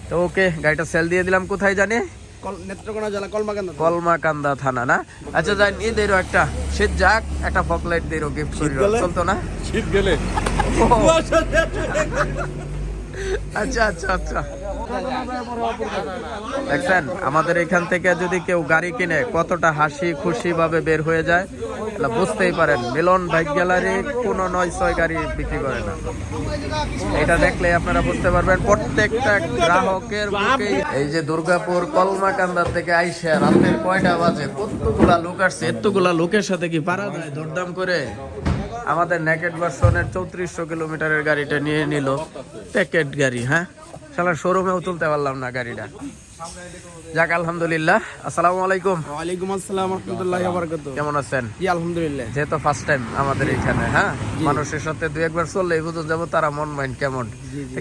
তো ওকে, গাড়িটা সেল দিয়ে দিলাম। কোথায় জানি? নেত্রকোনা জেলা কলমাকান্দা থানা না? আচ্ছা যাই, এদেরও একটা শীত যাক, একটা ফকলাইট দেরও গিফট করি, চলতো না? শীত গেলে আচ্ছা আচ্ছা আচ্ছা, দেখছেন আমাদের এখান থেকে যদি কেউ গাড়ি কিনে কতটা হাসি খুশি ভাবে বের হয়ে যায়, এটা বুঝতেই পারেন। মিলন বাইক গ্যালারি কোনো 9-6 গাড়ি বিক্রি করে না। এটা দেখলে আপনারা বুঝতে পারবেন প্রত্যেকটা গ্রাহকের বুকেই। এই যে দুর্গাপুর কলমাকান্দা থেকে আইসা রাতের কয়টা বাজে, কতগুলা লোক আসছে, এতগুলা লোকের সাথে কি পারা যায় দরদাম করে? আমাদের নেকেট ভার্সনের 3400 কিলোমিটারের গাড়িটা নিয়ে নিল, প্যাকেট গাড়ি। হ্যাঁ, শালা শোরুমেও তুলতে পারলাম না গাড়িটা। যাক আলহামদুলিল্লাহ। আসসালামু আলাইকুম। ওয়ালাইকুম আসসালাম রাহমাতুল্লাহি ওয়া বারাকাতুহু। কেমন আছেন? জি আলহামদুলিল্লাহ। যেহেতু ফার্স্ট টাইম আমাদের এখানে, হ্যাঁ, মানুষের সাথে দুই একবার চললেই বুঝুন যাবো তারা মন মাইন্ড কেমন।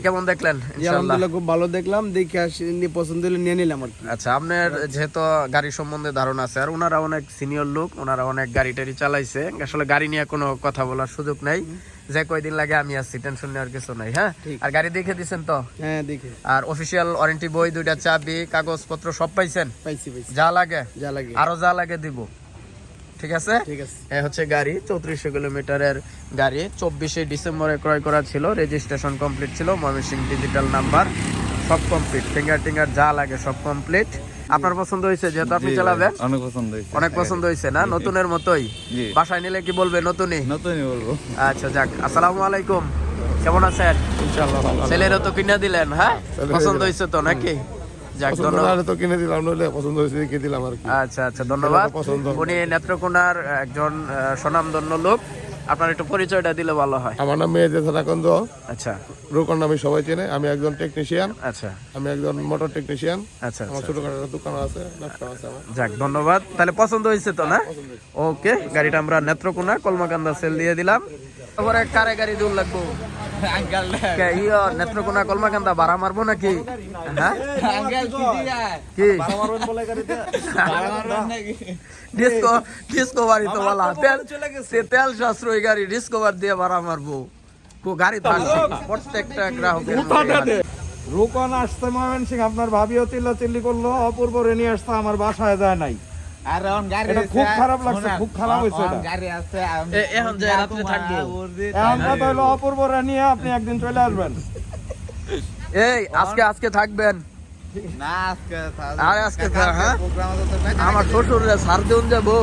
কেমন দেখলেন? আলহামদুলিল্লাহ খুব ভালো দেখলাম, দেখে আসি পছন্দ হলে নিয়ে নিলাম আর কি। আচ্ছা, আপনার যেহেতু গাড়ি সম্বন্ধে ধারণা আছে, আর ওনারা অনেক সিনিয়র লোক, ওনারা অনেক গাড়ি টাড়ি চালাইছে, আসলে গাড়ি নিয়ে কোনো কথা বলার সুযোগ নাই। যে কয়দিন লাগে আমি আছি, টেনশন নেওয়ার কিছু নাই। হ্যাঁ, আর গাড়ি দেখে দিচ্ছেন তো? হ্যাঁ দেখে। আর অফিসিয়াল ওয়ারেন্টি বই, 2টা চাবি, কাগজপত্র সব পাইছেন? পাইছি। যা লাগে আরো যা লাগে দিব। ঠিক আছে। এই হচ্ছে গাড়ি, 3400 কিলোমিটারের গাড়ি, 24শে ডিসেম্বরে ক্রয় করা ছিল, রেজিস্ট্রেশন কমপ্লিট ছিল, ময়মনসিংহ ডিজিটাল নাম্বার, সব কমপ্লিট, ফিঙ্গার টিঙ্গার যা লাগে সব কমপ্লিট। আপনার পছন্দ হয়েছে? যেহেতু আপনি চালাবেন, অনেক পছন্দ হয়েছে না? নতুনের মতোই? বাসায় নিলে কি বলবে? নতুনই বলবো। আচ্ছা যাক, আসসালামু আলাইকুম, কেমন আছেন? ইনশাআল্লাহ ভালো। ছেলেরও তো কিনে দিলেন? হ্যাঁ, পছন্দ হয়েছে তো নাকি? যাক, ধন্যবাদ। তো কিনে দিলাম, নইলে পছন্দ হয়েছে কি দিলাম আর কি। আচ্ছা আচ্ছা, ধন্যবাদ। উনি নেত্রকোনার একজন স্বনামধন্য লোক, আপনার একটু পরিচয়টা দিলে ভালো হয়। আমার নাম মেহেদি সারাকন্দ। আচ্ছা, রোকন নামে সবাই চেনে। আমি একজন টেকনিশিয়ান। আচ্ছা, আমি একজন মোটর টেকনিশিয়ান। আচ্ছা, আমার ছোটখাটো একটা দোকান আছে, ব্যবসা আছে আমার। যাক, ধন্যবাদ। তাহলে পছন্দ হয়েছে তো না? ওকে, গাড়িটা আমরা নেত্রকোনা কলমাকান্দা সেল দিয়ে দিলাম। তারপরে কারে গাড়ি দূর লাগবো? নেত্রকোনা কলমাকান্দা ভাড়া মারবো নাকি? হ্যাঁ, কি ডিসকভারি তো বলা, তেল সাশ্রয়ী গাড়ি, ডিসকভার দিয়ে ভাড়া মারবো। গাড়ি থাকছে প্রত্যেকটা গ্রাহকের। রোকন আসতে ময়মনসিংহ, আপনার ভাবিও চিল্লাচিল্লি করলো, অপূর্ব নিয়ে আসতে আমার বাসায় যায় নাই। খুব খারাপ লাগছে, খুব খারাপ হয়েছে। এখন যে রাত্রে থাকবো, এখন কথা হলো অপূর্ব নিয়ে আপনি একদিন চলে আসবেন। এই আজকে থাকবেন? আজকে আমার শ্বশুর সার দেন যাবো।